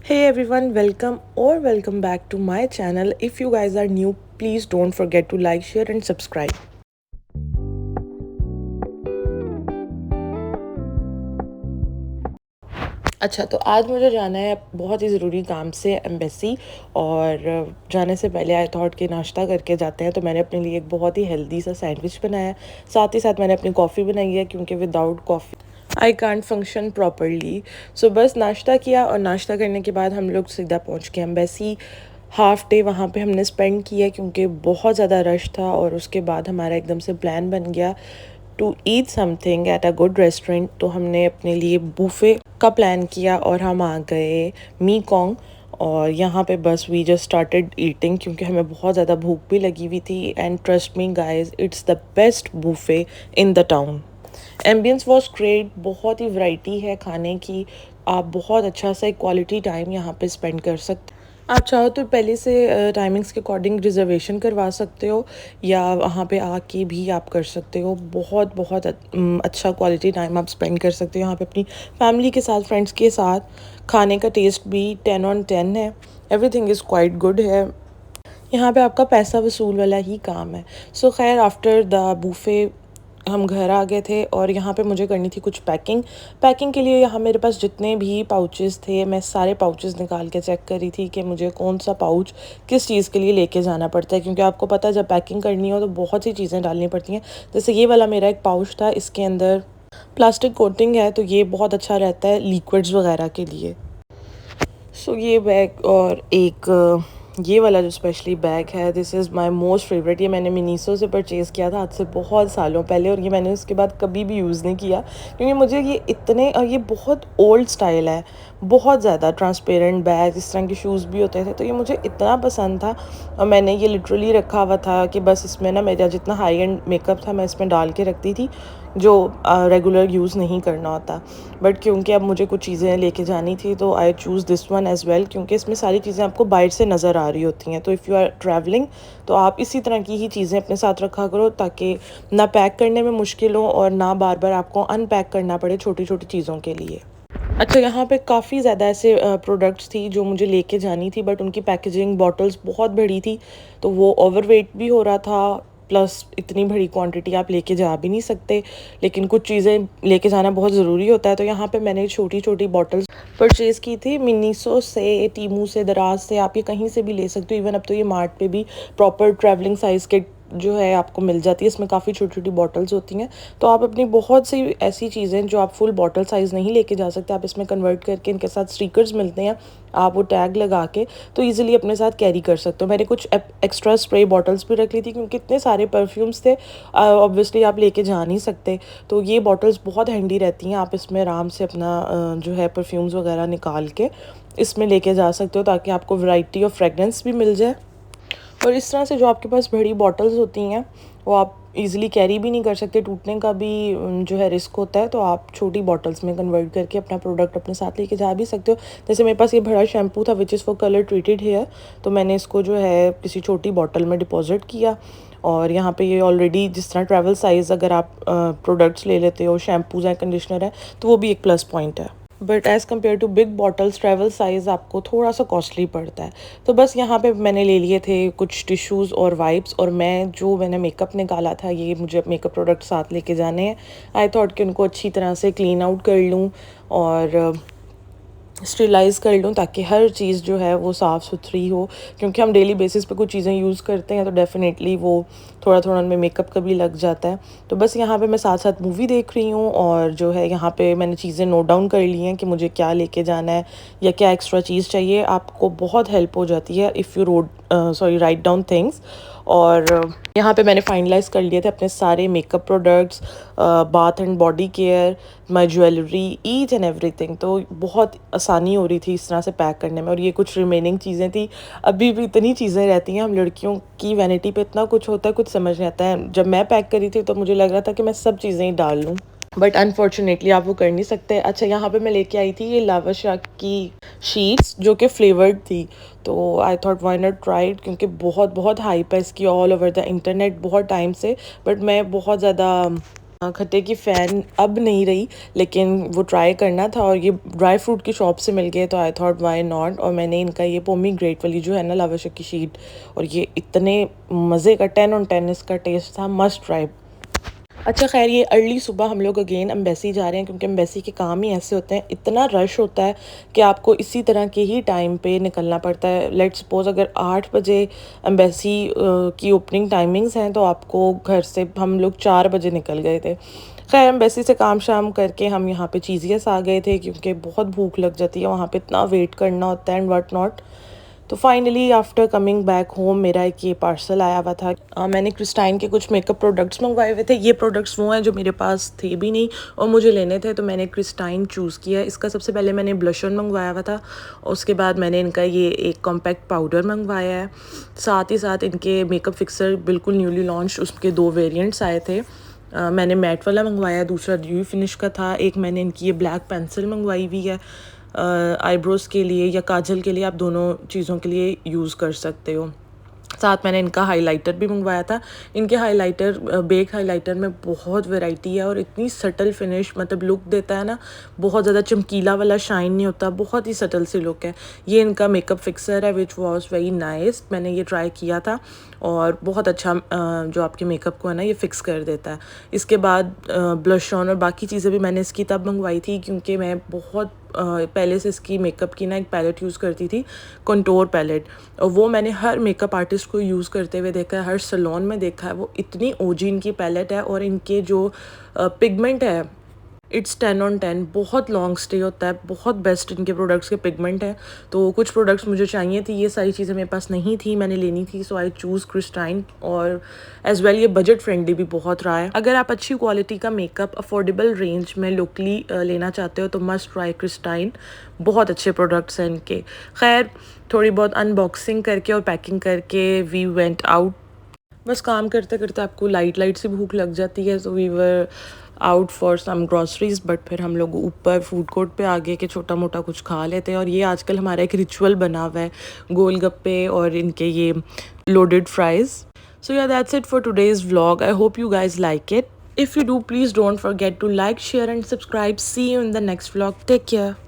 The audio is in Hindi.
Hey everyone, welcome back to my channel. If you guys are new, please don't forget to like, share and subscribe. अच्छा, तो आज मुझे जाना है बहुत ही ज़रूरी काम से एम्बेसी। और जाने से पहले आई थॉट कि नाश्ता करके जाते हैं, तो मैंने अपने लिए एक बहुत ही हेल्दी सा सैंडविच बनाया। साथ ही साथ मैंने अपनी कॉफ़ी बनाई है, क्योंकि without coffee I can't function properly. So बस नाश्ता किया, और नाश्ता करने के बाद हम लोग सीधा पहुंच गए एम्बेसी। हाफ़ डे वहाँ पे हमने स्पेंड किया, क्योंकि बहुत ज़्यादा रश था। और उसके बाद हमारा एकदम से प्लान बन गया to eat something at a good restaurant. तो हमने अपने लिए बुफ़े का प्लान किया और हम आ गए मीकोंग। और यहाँ पे बस वी जस्ट स्टार्टेड ईटिंग, क्योंकि हमें बहुत ज़्यादा भूख भी लगी हुई थी। And trust me guys, it's the best buffet in the town. Ambience was great, बहुत ही वैरायटी है खाने की। आप बहुत अच्छा सा एक क्वालिटी टाइम यहाँ पे स्पेंड कर सकते। आप चाहो तो पहले से टाइमिंग्स के अकॉर्डिंग रिजर्वेशन करवा सकते हो, या वहाँ पे आके भी आप कर सकते हो। बहुत बहुत अच्छा क्वालिटी टाइम आप स्पेंड कर सकते हो यहाँ पे अपनी फैमिली के साथ, फ्रेंड्स के साथ। खाने का टेस्ट भी 10 on 10 है। एवरीथिंग इज़ क्वाइट गुड है। यहाँ पे आपका पैसा वसूल वाला ही काम है। सो खैर, आफ्टर द बूफे हम घर आ गए थे, और यहाँ पे मुझे करनी थी कुछ पैकिंग के लिए। यहाँ मेरे पास जितने भी पाउचेस थे, मैं सारे पाउचेस निकाल के चेक करी थी कि मुझे कौन सा पाउच किस चीज़ के लिए लेके जाना पड़ता है। क्योंकि आपको पता है, जब पैकिंग करनी हो तो बहुत सी चीज़ें डालनी पड़ती हैं। जैसे ये वाला मेरा एक पाउच था, इसके अंदर प्लास्टिक कोटिंग है, तो ये बहुत अच्छा रहता है लिक्विड्स वगैरह के लिए। सो ये बैग, और एक ये वाला जो स्पेशली बैग है, this is my most favourite. ये मैंने मिनीसो से परचेज़ किया था आज से बहुत सालों पहले, और ये मैंने उसके बाद कभी भी यूज़ नहीं किया, क्योंकि मुझे ये इतने, और ये बहुत ओल्ड स्टाइल है। बहुत ज़्यादा ट्रांसपेरेंट बैग, इस तरह के शूज़ भी होते थे, तो ये मुझे इतना पसंद था। और मैंने ये लिटरली रखा हुआ था कि बस इसमें ना मेरा जितना हाई एंड मेकअप था, मैं इसमें डाल के रखती थी, जो रेगुलर यूज़ नहीं करना होता। बट क्योंकि अब मुझे कुछ चीज़ें लेके जानी थी, तो I choose this one as well, क्योंकि इसमें सारी चीज़ें आपको बाहर से नज़र आ रही होती हैं। तो इफ़ यू आर ट्रैवलिंग, तो आप इसी तरह की ही चीज़ें अपने साथ रखा करो, ताकि ना पैक करने में मुश्किल हो, और ना बार बार आपको अनपैक करना पड़े छोटी छोटी चीज़ों के लिए। अच्छा, यहाँ पे काफ़ी ज़्यादा ऐसे प्रोडक्ट्स थी जो मुझे लेके जानी थी, बट उनकी पैकेजिंग बॉटल्स बहुत बड़ी थी, तो वो ओवरवेट भी हो रहा था। प्लस इतनी बड़ी क्वांटिटी आप लेके जा भी नहीं सकते, लेकिन कुछ चीज़ें लेके जाना बहुत ज़रूरी होता है। तो यहाँ पे मैंने छोटी छोटी बॉटल्स परचेज़ की थी मिनीसो से, टीमू से, दराज से। आप ये कहीं से भी ले सकते हो। इवन अब तो ये मार्ट पे भी प्रॉपर ट्रैवलिंग साइज़ के जो है आपको मिल जाती है। इसमें काफ़ी छोटी छोटी बॉटल्स होती हैं, तो आप अपनी बहुत सी ऐसी चीज़ें जो आप फुल बॉटल साइज़ नहीं लेके जा सकते, आप इसमें कन्वर्ट करके, इनके साथ स्टिकर्स मिलते हैं, आप वो टैग लगा के तो ईज़िली अपने साथ कैरी कर सकते हो। मैंने कुछ एक्स्ट्रा स्प्रे बॉटल्स भी रख ली थी, क्योंकि इतने सारे परफ्यूम्स थे, ऑब्वियसली आप लेके जा नहीं सकते। तो ये बॉटल्स बहुत हैंडी रहती हैं। आप इसमें आराम से अपना जो है परफ्यूम्स वगैरह निकाल के इसमें लेके जा सकते हो, ताकि आपको वैरायटी ऑफ फ्रेगरेंस भी मिल जाए। और इस तरह से जो आपके पास बड़ी बॉटल्स होती हैं, वो आप इजीली कैरी भी नहीं कर सकते, टूटने का भी जो है रिस्क होता है। तो आप छोटी बॉटल्स में कन्वर्ट करके अपना प्रोडक्ट अपने साथ लेके जा भी सकते हो। जैसे मेरे पास ये बड़ा शैम्पू था, which is for colour treated hair, तो मैंने इसको जो है किसी छोटी बॉटल में डिपॉजिट किया। और यहाँ पे ये ऑलरेडी जिस तरह ट्रैवल साइज़ अगर आप प्रोडक्ट्स ले लेते हो, शैम्पूज़ हैं, कंडीशनर है, तो वो भी एक प्लस पॉइंट है। But as compare to big bottles, travel size आपको थोड़ा सा कॉस्टली पड़ता है। तो बस यहाँ पे मैंने ले लिए थे कुछ टिश्यूज़ और वाइप्स, और मैंने मेकअप निकाला था, ये मुझे मेकअप प्रोडक्ट साथ लेके जाने हैं। आई थॉट कि उनको अच्छी तरह से क्लीन आउट कर लूँ और स्टरलाइज़ कर लूँ, ताकि हर चीज़ जो है वो साफ़ सुथरी हो। क्योंकि हम डेली बेसिस पे कुछ चीज़ें यूज़ करते हैं, तो डेफ़िनेटली वो थोड़ा थोड़ा उनमें मेकअप का भी लग जाता है। तो बस यहाँ पे मैं साथ साथ मूवी देख रही हूँ, और जो है यहाँ पे मैंने चीज़ें नोट डाउन कर ली हैं कि मुझे क्या लेके जाना है, या क्या एक्स्ट्रा चीज़ चाहिए। आपको बहुत हेल्प हो जाती है if you write down things. और यहाँ पे मैंने फाइनलाइज़ कर लिए थे अपने सारे makeup products, bath and body care, my jewellery, each and everything. तो बहुत आसानी हो रही थी इस तरह से पैक करने में। और ये कुछ रिमेनिंग चीज़ें थी, अभी भी इतनी चीज़ें रहती हैं। हम लड़कियों की वैनिटी पे इतना कुछ होता है, कुछ समझ नहीं आता है। जब मैं पैक करी थी तो मुझे लग रहा था कि मैं सब चीज़ें ही डाल लूँ, बट अनफॉर्चुनेटली आप वो कर नहीं सकते। अच्छा, यहाँ पे मैं लेके आई थी ये लावाशा की शीट्स, जो कि फ्लेवर्ड थी। तो I thought why not try it, क्योंकि बहुत बहुत हाइप है इसकी ऑल ओवर द इंटरनेट बहुत टाइम से। बट मैं बहुत ज़्यादा खट्टे की फ़ैन अब नहीं रही, लेकिन वो ट्राई करना था और ये ड्राई फ्रूट की शॉप से मिल गए तो आई थॉट व्हाई नॉट। और मैंने इनका ये पोमीग्रेनेट वाली जो है ना लावा की शीट, और ये इतने मज़े का 10 ऑन 10 इसका टेस्ट था, मस्ट ट्राई। अच्छा ख़ैर, ये अर्ली सुबह हम लोग अगेन एम्बेसी जा रहे हैं क्योंकि एम्बेसी के काम ही ऐसे होते हैं, इतना रश होता है कि आपको इसी तरह के ही टाइम पे निकलना पड़ता है। लेट्स सपोज़ अगर 8 बजे एम्बेसी की ओपनिंग टाइमिंग्स हैं तो आपको घर से हम लोग 4 बजे निकल गए थे। खैर एम्बेसी से काम शाम करके हम यहाँ पे चीज़ियस आ गए थे क्योंकि बहुत भूख लग जाती है वहाँ पे, इतना वेट करना होता है एंड व्हाट नॉट। तो finally after coming back home मेरा एक ये पार्सल आया हुआ था। मैंने क्रिस्टाइन के कुछ मेकअप प्रोडक्ट्स मंगवाए हुए थे। ये प्रोडक्ट्स वो हैं जो मेरे पास थे भी नहीं और मुझे लेने थे, तो मैंने क्रिस्टाइन चूज़ किया। इसका सबसे पहले मैंने ब्लश ऑन मंगवाया हुआ था और उसके बाद मैंने इनका ये एक कॉम्पैक्ट पाउडर मंगवाया है। साथ ही साथ इनके मेकअप फिक्सर बिल्कुल न्यूली लॉन्च, उसके 2 वेरिएंट्स आए थे। मैंने मैट वाला मंगवाया, दूसरा ड्यू फिनिश का था। एक मैंने इनकी ये ब्लैक पेंसिल मंगवाई हुई है आईब्रोज़ के लिए या काजल के लिए, आप दोनों चीज़ों के लिए यूज़ कर सकते हो। साथ मैंने इनका हाइलाइटर भी मंगवाया था। इनके हाइलाइटर बेक हाइलाइटर में बहुत वैरायटी है और इतनी सटल फिनिश, मतलब लुक देता है ना, बहुत ज़्यादा चमकीला वाला शाइन नहीं होता, बहुत ही सटल सी लुक है। ये इनका मेकअप फिक्सर है विच वाज वेरी नाइस। मैंने ये ट्राई किया था और बहुत अच्छा जो आपके मेकअप को है ना ये फिक्स कर देता है। इसके बाद ब्लश ऑन और बाकी चीज़ें भी मैंने इसकी तब मंगवाई थी क्योंकि मैं बहुत पहले से इसकी मेकअप की ना एक पैलेट यूज़ करती थी, कंटोर पैलेट, और वो मैंने हर मेकअप आर्टिस्ट को यूज़ करते हुए देखा है, हर सैलून में देखा है। वो इतनी ओजी इनकी पैलेट है और इनके जो पिगमेंट है, इट्स 10 ऑन 10, बहुत लॉन्ग स्टे होता है, बहुत बेस्ट इनके प्रोडक्ट्स के पिगमेंट हैं। तो कुछ प्रोडक्ट्स मुझे चाहिए थी, ये सारी चीज़ें मेरे पास नहीं थी, मैंने लेनी थी, सो आई चूज़ क्रिस्टाइन। और एज वेल ये बजट फ्रेंडली भी बहुत रहा है। अगर आप अच्छी क्वालिटी का मेकअप अफोर्डेबल रेंज में लोकली लेना चाहते हो तो मस्ट ट्राई क्रिस्टाइन, बहुत अच्छे प्रोडक्ट्स हैं इनके। खैर थोड़ी बहुत अनबॉक्सिंग करके और पैकिंग करके वी वेंट आउट। बस काम करते करते आपको लाइट सी भूख लग जाती है, so we were out for some groceries. But फिर हम लोग ऊपर फूड कोर्ट पे आ गए कि छोटा मोटा कुछ खा लेते हैं। और ये आजकल हमारा एक रिचुअल बना हुआ है, गोलगप्पे और इनके ये loaded fries. So yeah that's it for today's vlog. I hope you guys like it. If you do, please don't forget to like, share and subscribe. See you in the next vlog. Take care.